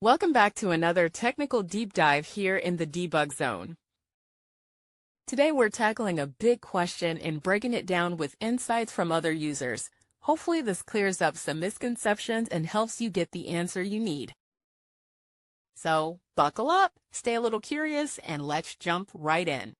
Welcome back to another technical deep dive here in the debug zone. Today we're tackling a big question and breaking it down with insights from other users. Hopefully this clears up some misconceptions and helps you get the answer you need. So buckle up, stay a little curious, and let's jump right in.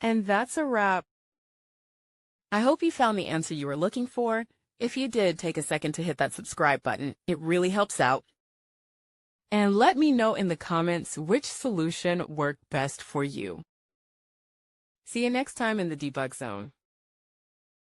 And that's a wrap. I hope you found the answer you were looking for. If you did, take a second to hit that subscribe button. It really helps out. And let me know in the comments which solution worked best for you. See you next time in the debug zone.